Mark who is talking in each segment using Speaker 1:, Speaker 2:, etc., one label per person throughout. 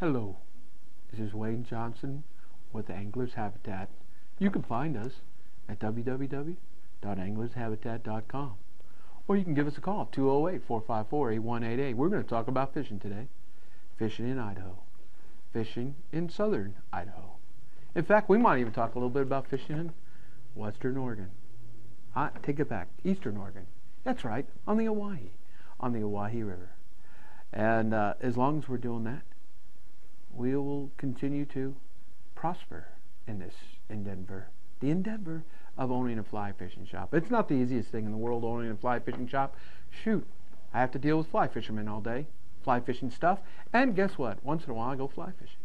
Speaker 1: Hello, this is Wayne Johnson with Anglers Habitat. You can find us at www.anglershabitat.com, or you can give us a call, 208-454-8188. We're going to talk about fishing today. Fishing in Idaho. Fishing in southern Idaho. In fact, we might even talk a little bit about fishing in western Oregon. Take it back, eastern Oregon. That's right, on the Owyhee River. And as long as we're doing that, we will continue to prosper in this endeavor. The endeavor of owning a fly fishing shop. It's not the easiest thing in the world, owning a fly fishing shop. Shoot, I have to deal with fly fishermen all day, fly fishing stuff, and guess what? Once in a while I go fly fishing.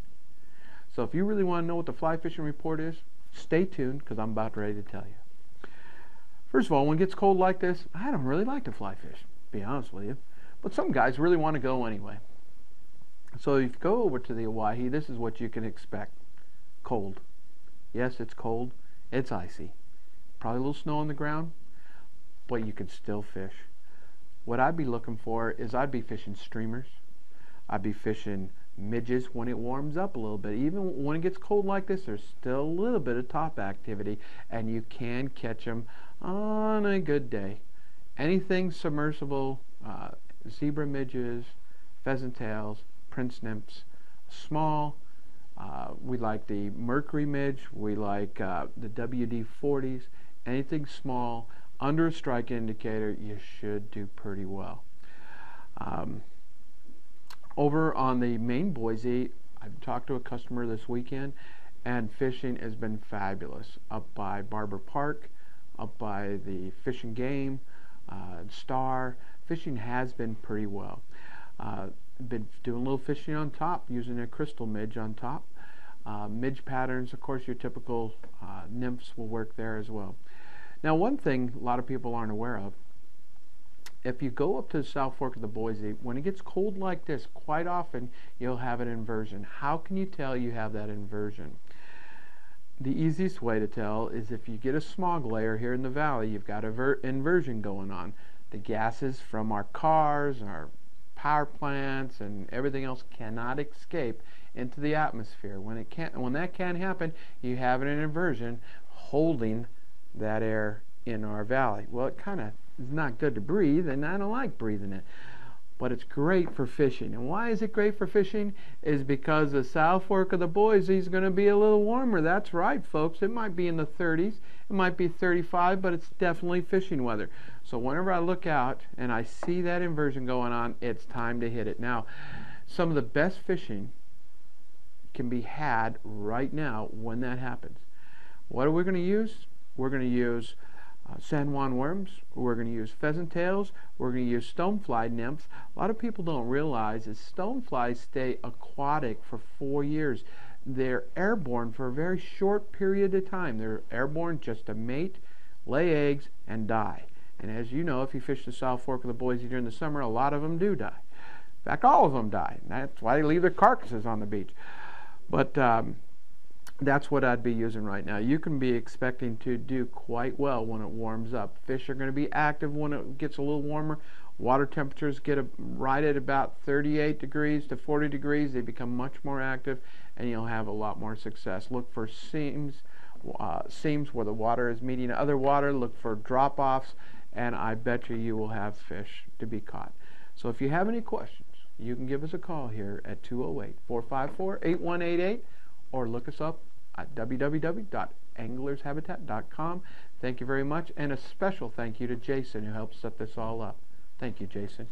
Speaker 1: So if you really want to know what the fly fishing report is, stay tuned, because I'm about ready to tell you. First of all, when it gets cold like this, I don't really like to fly fish, to be honest with you. But some guys really want to go anyway. So if you go over to the Owyhee, this is what you can expect. Cold. Yes, it's cold. It's icy. Probably a little snow on the ground, but you can still fish. What I'd be looking for is I'd be fishing streamers. I'd be fishing midges when it warms up a little bit. Even when it gets cold like this, there's still a little bit of top activity, and you can catch them on a good day. Anything submersible, zebra midges, pheasant tails, prince nymphs, small. We like the mercury midge. We like the WD-40s. Anything small, under a strike indicator, you should do pretty well. Over on the main Boise, I've talked to a customer this weekend, and fishing has been fabulous. Up by Barber Park, up by the Fish and Game, Star, fishing has been pretty well. Been doing a little fishing on top, using a crystal midge on top. Midge patterns, of course, your typical nymphs will work there as well. Now, one thing a lot of people aren't aware of, if you go up to the South Fork of the Boise, when it gets cold like this, quite often you'll have an inversion. How can you tell you have that inversion? The easiest way to tell is if you get a smog layer here in the valley, you've got an inversion going on. The gases from our cars, our power plants, and everything else cannot escape into the atmosphere. When that can't happen, you have an inversion holding that air in our valley. Well, it kind of is not good to breathe, and I don't like breathing it. But it's great for fishing. And why is it great for fishing? Is because the South Fork of the Boise is going to be a little warmer. That's right, folks. It might be in the 30s. It might be 35, but it's definitely fishing weather. So whenever I look out and I see that inversion going on, it's time to hit it. Now, some of the best fishing can be had right now when that happens. What are we going to use? We're going to use San Juan worms, we're going to use pheasant tails, we're going to use stonefly nymphs. A lot of people don't realize that stoneflies stay aquatic for 4 years. They're airborne for a very short period of time. They're airborne just to mate, lay eggs, and die. And as you know, if you fish the South Fork of the Boise during the summer, a lot of them do die. In fact, all of them die. And that's why they leave their carcasses on the beach. But that's what I'd be using right now. You can be expecting to do quite well when it warms up. Fish are going to be active when it gets a little warmer. Water temperatures get right at about 38 degrees to 40 degrees. They become much more active, and you'll have a lot more success. Look for seams where the water is meeting other water. Look for drop-offs, and I bet you will have fish to be caught. So if you have any questions, you can give us a call here at 208-454-8188, or look us up at www.anglershabitat.com. Thank you very much, and a special thank you to Jason, who helped set this all up. Thank you, Jason.